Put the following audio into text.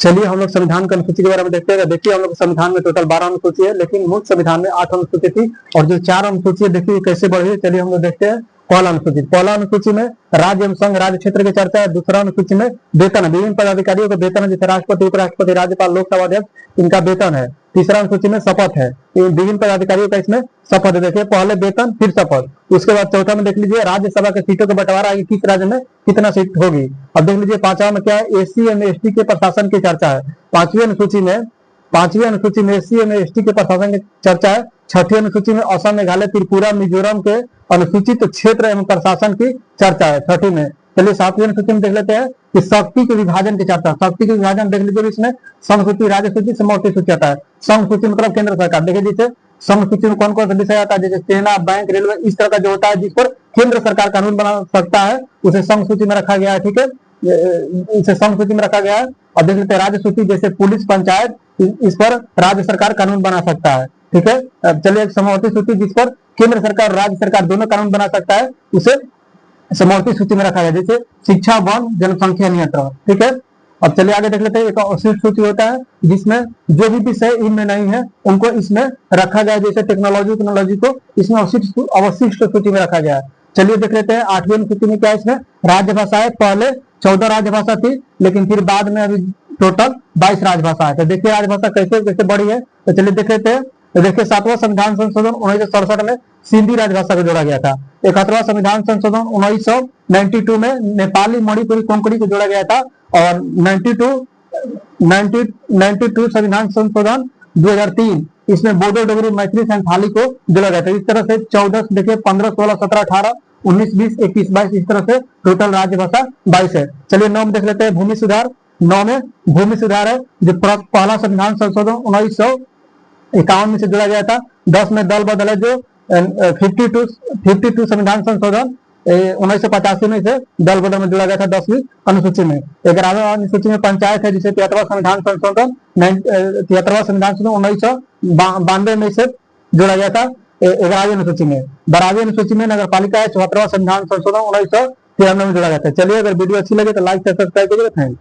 चलिए हम लोग संविधान की अनुसूची के बारे में देखते हैं। देखिए हम लोग संविधान में टोटल 12 अनुसूची है, लेकिन मूल संविधान में 8 अनुसूची थी और जो 4 अनुसूची है देखिए कैसे बढ़ी है। चलिए हम लोग देखते हैं। पहला अनुसूची में राज्य एवं संघ राज्य क्षेत्र की चर्चा है। दूसरा अनुसूची में वेतन, विभिन्न पदाधिकारियों का वेतन है, जैसे राष्ट्रपति, उपराष्ट्रपति, राज्यपाल, लोकसभा अध्यक्ष, इनका वेतन है। तीसरा अनुसूची में शपथ है, विभिन्न पदाधिकारियों का इसमें शपथ है। देखिए पहले वेतन फिर शपथ। उसके बाद चौथा में देख लीजिए राज्यसभा के सीटों का बंटवारा किस राज्य में कितना सीट होगी। अब देख लीजिए पांचवा में क्या है, एससी एवं एसटी के प्रशासन की चर्चा है। पांचवी अनुसूची में एससी एवं एसटी के प्रशासन की चर्चा है। छठी अनुसूची में असम, मेघालय, त्रिपुरा, मिजोरम के अनुसूचित क्षेत्र एवं प्रशासन की चर्चा है छठी में। चलिए सातवीं अनुसूची में देख लेते हैं कि शक्ति के विभाजन की चर्चा। शक्ति के विभाजन देख लीजिए, इसमें संघ सूची, राज्य सूची, समवर्ती सूची आता है। संघ सूची मतलब केंद्र सरकार। देखिए जैसे संघ सूची में कौन कौन सा विषय आता है, जैसे सेना, बैंक, रेलवे, इस तरह का जो होता है जिस पर केंद्र सरकार कानून बना सकता है उसे संघ सूची में रखा गया है। ठीक है, इसे संघ सूची में रखा गया है। और देख लेते हैं राज्य सूची, जैसे पुलिस, पंचायत, इस पर राज्य सरकार कानून बना सकता है। ठीक है, चलिए समवर्ती सूची जिस पर केंद्र सरकार और राज्य सरकार दोनों कानून बना सकता है उसे समवर्ती सूची में रखा गया, जैसे शिक्षा, वन, जनसंख्या नियंत्रण। ठीक है, अब चलिए आगे देख लेते हैं। एक अवशिष्ट सूची होता है जिसमें जो भी विषय इनमें नहीं है उनको इसमें रखा गया, जैसे टेक्नोलॉजी को इसमें अवशिष्ट सूची में रखा गया है। चलिए देख लेते हैं आठवीं अनुसूची में क्या है। इसमें राजभाषा है। पहले 14 राजभाषा थी, लेकिन फिर बाद में अभी टोटल 22 राजभाषा है। तो देखिए राजभाषा कैसे कैसे बढ़ी है, तो चलिए देख लेते हैं। तो देखिए 7वां संविधान संशोधन 1967 में सिंधी राजभाषा को जोड़ा गया था। 71वां संविधान संशोधन 1992 में नेपाली, मणिपुरी, कोंकणी को जोड़ा गया था। और 92 संविधान संशोधन 2003 इसमें बोडो, डोगरी, मैथिली, संथाली को जोड़ा गया था। इस तरह से 14 देखिए 15, 16, 17, 18, 19, 20, 21, 22 इस तरह से टोटल राज्यभाषा 22 है। चलिए 9 में देख लेते हैं भूमि सुधार। 9 में भूमि सुधार है जो पहला संविधान संशोधन 1951 में से जोड़ा गया था। 10 में दल बदल है जो 52 संविधान संशोधन 1985 में से दल बदल में जोड़ा गया था 10वीं अनुसूची में। 11वीं अनुसूची में पंचायत है जिसे 73वां संविधान संशोधन 1992 में से जोड़ा गया था 11वीं अनुसूची में। 12वीं अनुसूची में नगर पालिका है। 74वां संविधान संशोधन 1993 में जोड़ा गया था। चलिए अगर वीडियो अच्छी लगे तो लाइक सब्सक्राइब करिएगा। Thank you.